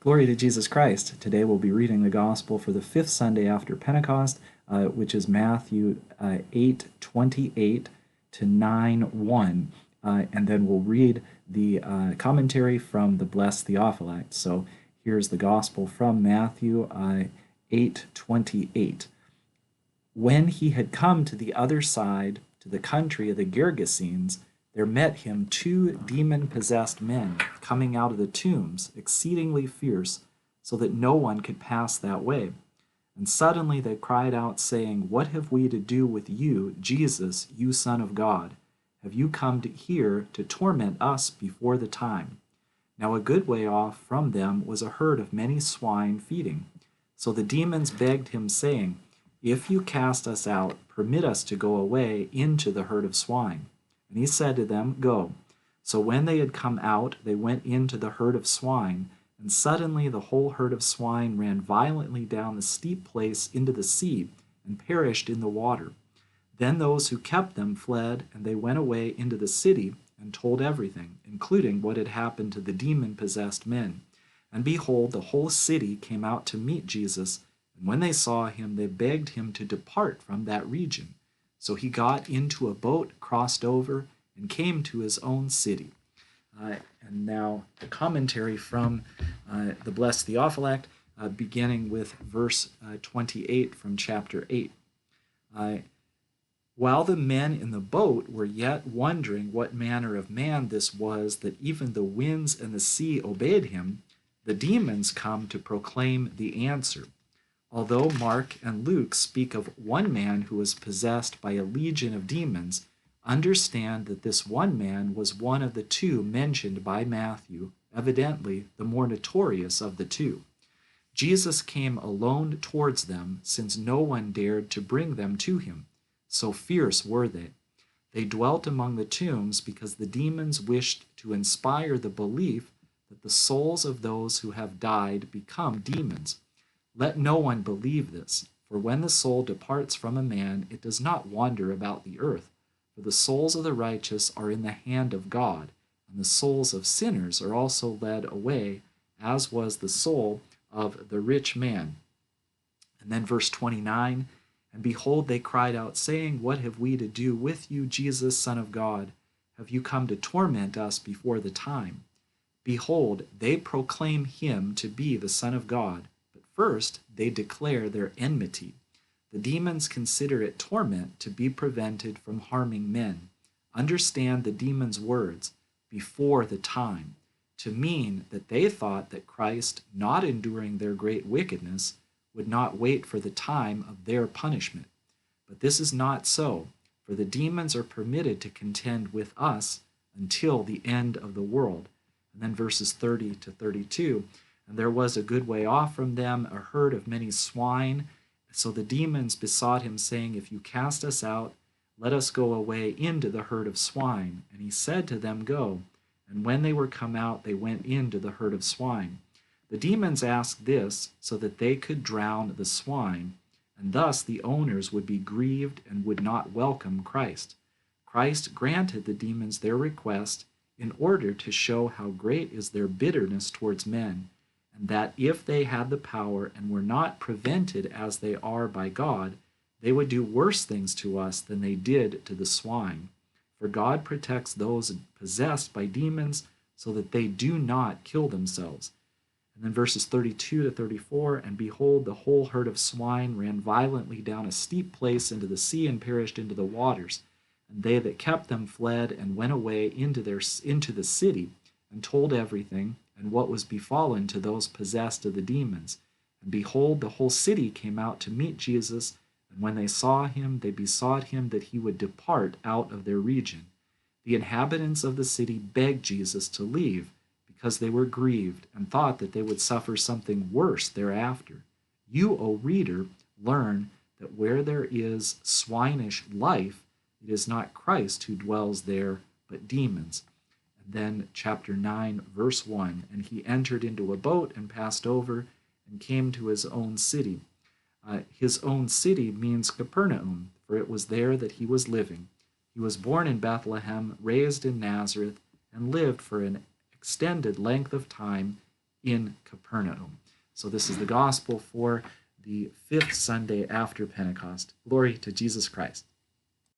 Glory to Jesus Christ. Today we'll be reading the Gospel for the fifth Sunday after Pentecost, which is Matthew 8:28 to 9:1. And then we'll read the commentary from the blessed Theophylact. So here's the Gospel from Matthew 8:28. When he had come to the other side, to the country of the Gergesenes, there met him two demon-possessed men coming out of the tombs, exceedingly fierce, so that no one could pass that way. And suddenly they cried out, saying, What have we to do with you, Jesus, you Son of God? Have you come here to torment us before the time? Now a good way off from them was a herd of many swine feeding. So the demons begged him, saying, If you cast us out, permit us to go away into the herd of swine. And he said to them, Go. So when they had come out, they went into the herd of swine, and suddenly the whole herd of swine ran violently down the steep place into the sea, and perished in the water. Then those who kept them fled, and they went away into the city, and told everything, including what had happened to the demon-possessed men. And behold, the whole city came out to meet Jesus, and when they saw him, they begged him to depart from that region. So he got into a boat, crossed over, and came to his own city. And now the commentary from the blessed Theophylact, beginning with verse 28 from chapter 8. While the men in the boat were yet wondering what manner of man this was, that even the winds and the sea obeyed him, the demons come to proclaim the answer. Although Mark and Luke speak of one man who was possessed by a legion of demons, understand that this one man was one of the two mentioned by Matthew, evidently the more notorious of the two. Jesus came alone towards them, since no one dared to bring them to him. So fierce were they. They dwelt among the tombs because the demons wished to inspire the belief that the souls of those who have died become demons. Let no one believe this, for when the soul departs from a man, it does not wander about the earth, for the souls of the righteous are in the hand of God, and the souls of sinners are also led away, as was the soul of the rich man. And then verse 29, And behold, they cried out, saying, What have we to do with you, Jesus, Son of God? Have you come to torment us before the time? Behold, they proclaim him to be the Son of God. First, they declare their enmity. The demons consider it torment to be prevented from harming men. Understand the demons' words, before the time, to mean that they thought that Christ, not enduring their great wickedness, would not wait for the time of their punishment. But this is not so, for the demons are permitted to contend with us until the end of the world. And then verses 30 to 32, And there was a good way off from them a herd of many swine. So the demons besought him, saying, If you cast us out, let us go away into the herd of swine. And he said to them, Go. And when they were come out, they went into the herd of swine. The demons asked this so that they could drown the swine, and thus the owners would be grieved and would not welcome Christ. Christ granted the demons their request in order to show how great is their bitterness towards men, and that if they had the power and were not prevented as they are by God, they would do worse things to us than they did to the swine. For God protects those possessed by demons so that they do not kill themselves. And then verses 32 to 34, And behold, the whole herd of swine ran violently down a steep place into the sea and perished into the waters. And they that kept them fled and went away into the city and told everything, and what was befallen to those possessed of the demons. And behold, the whole city came out to meet Jesus, and when they saw him, they besought him that he would depart out of their region. The inhabitants of the city begged Jesus to leave, because they were grieved, and thought that they would suffer something worse thereafter. You, O reader, learn that where there is swinish life, it is not Christ who dwells there, but demons. Then chapter 9, verse 1, And he entered into a boat and passed over and came to his own city. His own city means Capernaum, for it was there that he was living. He was born in Bethlehem, raised in Nazareth, and lived for an extended length of time in Capernaum. So this is the gospel for the fifth Sunday after Pentecost. Glory to Jesus Christ.